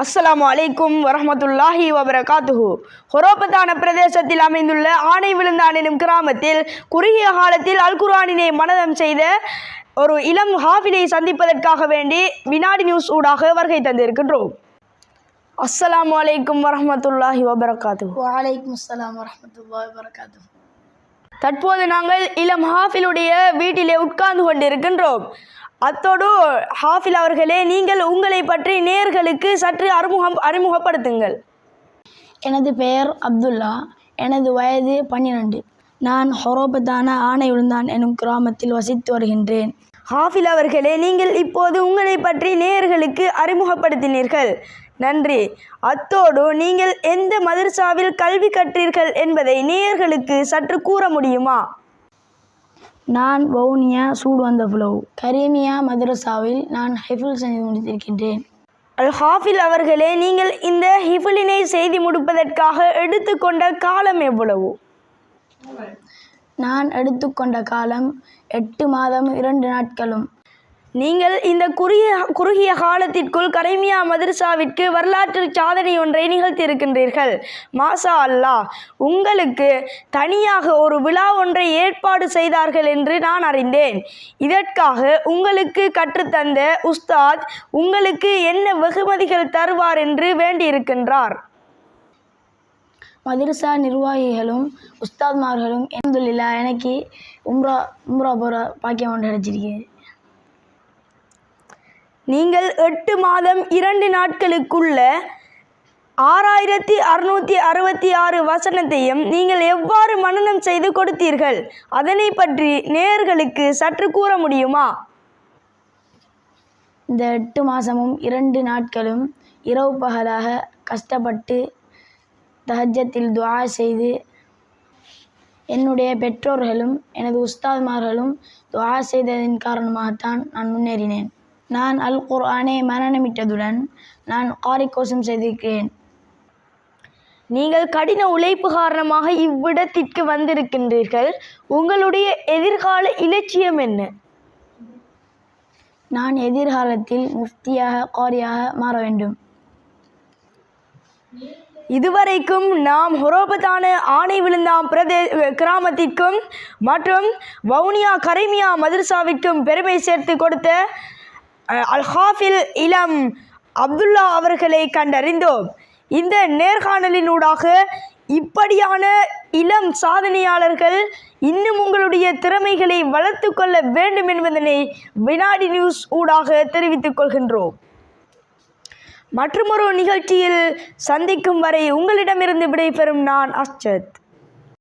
அஸ்ஸலாமு அலைக்கும் வரஹ்மத்துல்லாஹி வபரகாத்துஹு. ஹொரோபத்தான பிரதேசத்தில் அமைந்துள்ள ஆனை விழுந்தான் எனும் கிராமத்தில் குறுகிய காலத்தில் அல் குர்ஆனினை மனனம் செய்த ஒரு இளம் ஹாஃபிலை சந்திப்பதற்காக வேண்டி வினாடி நியூஸ் ஊடாக வருகை தந்திருக்கின்றோம். அஸ்ஸலாமு அலைக்கும் வரஹ்மத்துல்லாஹி வபரகாத்துஹு. வலைக்கும் அஸ்ஸலாம் வரஹ்மத்துல்லாஹி வபரகாத்துஹு. தற்போது நாங்கள் இளம் ஹாஃபிலுடைய வீட்டிலே உட்கார்ந்து கொண்டிருக்கின்றோம். அத்தோடு ஹாஃபில் அவர்களே, நீங்கள் உங்களை பற்றி நேயர்களுக்கு சற்று அறிமுகப்படுத்துங்கள். எனது பெயர் அப்துல்லா. எனது வயது 12. நான் ஹொரோபத்தான ஆனை விழுந்தான் எனும் கிராமத்தில் வசித்து வருகின்றேன். ஹாஃபில் அவர்களே, நீங்கள் இப்போது உங்களை பற்றி நேயர்களுக்கு அறிமுகப்படுத்தினீர்கள், நன்றி. அத்தோடு நீங்கள் எந்த மதரசாவில் கல்வி கற்றீர்கள் என்பதை நேயர்களுக்கு சற்று கூற முடியுமா? நான் வவுனியா சூடுவந்தபுலவ் கரீமியா மதரசாவில் நான் ஹிஃபுல் செய்து முடித்திருக்கின்றேன். அல் ஹாஃபில் அவர்களே, நீங்கள் இந்த ஹிஃபுலினை செய்து முடிப்பதற்காக எடுத்துக்கொண்ட காலம் எவ்வளவு? நான் எடுத்துக்கொண்ட காலம் 8 மாதம் 2 நாட்களும். நீங்கள் இந்த குறுகிய காலத்திற்குள் கரீமியா மதரசாவிற்கு வரலாற்று சாதனை ஒன்றை நிகழ்த்தியிருக்கின்றீர்கள். மாஷா அல்லாஹ். உங்களுக்கு தனியாக ஒரு விழா ஒன்றை ஏற்பாடு செய்தார்கள் என்று நான் அறிந்தேன். இதற்காக உங்களுக்கு கற்றுத்தந்த உஸ்தாத் உங்களுக்கு என்ன வெகுமதிகள் தருவார் என்று வேண்டியிருக்கின்றார்? மதரசா நிர்வாகிகளும் உஸ்தாத்மார்களும் அல்ஹம்துலில்லாஹ் எனக்கு உம்ரா போகிற பாக்கியம் ஒன்று கிடைச்சிருக்கேன். நீங்கள் 8 மாதம் 2 நாட்களுக்குள்ள 6666 வசனத்தையும் நீங்கள் எவ்வாறு மனனம் செய்து கொடுத்தீர்கள்? அதனை பற்றி நேயர்களுக்கு சற்று கூற முடியுமா? இந்த 8 மாதமும் 2 நாட்களும் இரவு பகலாக கஷ்டப்பட்டு தஹஜ்ஜத்தில் துஆ செய்து என்னுடைய பெற்றோர்களும் எனது உஸ்தாத்மார்களும் துஆ செய்ததின் காரணமாகத்தான் நான் முன்னேறினேன். நான் அல் குர்ஆனை மனனமிட்டதுடன் நான் காரி கோஷம் செய்திருக்கிறேன். நீங்கள் கடின உழைப்பு காரணமாக இவ்விடத்திற்கு வந்திருக்கின்றீர்கள். உங்களுடைய எதிர்கால இலட்சியம் என்ன? நான் எதிர்காலத்தில் முஃப்தியாக காரியாக மாற வேண்டும். இதுவரைக்கும் நாம் ஹொரோபத்தான ஆனை விழுந்தான் கிராமத்திற்கும் மற்றும் வவுனியா கரீமியா மதரசாவிற்கும் பெருமை சேர்த்து கொடுத்த அல் ஹாஃபில் இளம் அப்துல்லா அவர்களை கண்டறிந்தோம். இந்த நேர்காணலினூடாக இப்படியான இளம் சாதனையாளர்கள் இன்னும் உங்களுடைய திறமைகளை வளர்த்து கொள்ள வேண்டும் என்பதனை வினாடி நியூஸ் ஊடாக தெரிவித்துக் கொள்கின்றோம். மற்றுமொரு நிகழ்ச்சியில் சந்திக்கும் வரை உங்களிடமிருந்து விடைபெறும் நான் அஸ்ஜத்.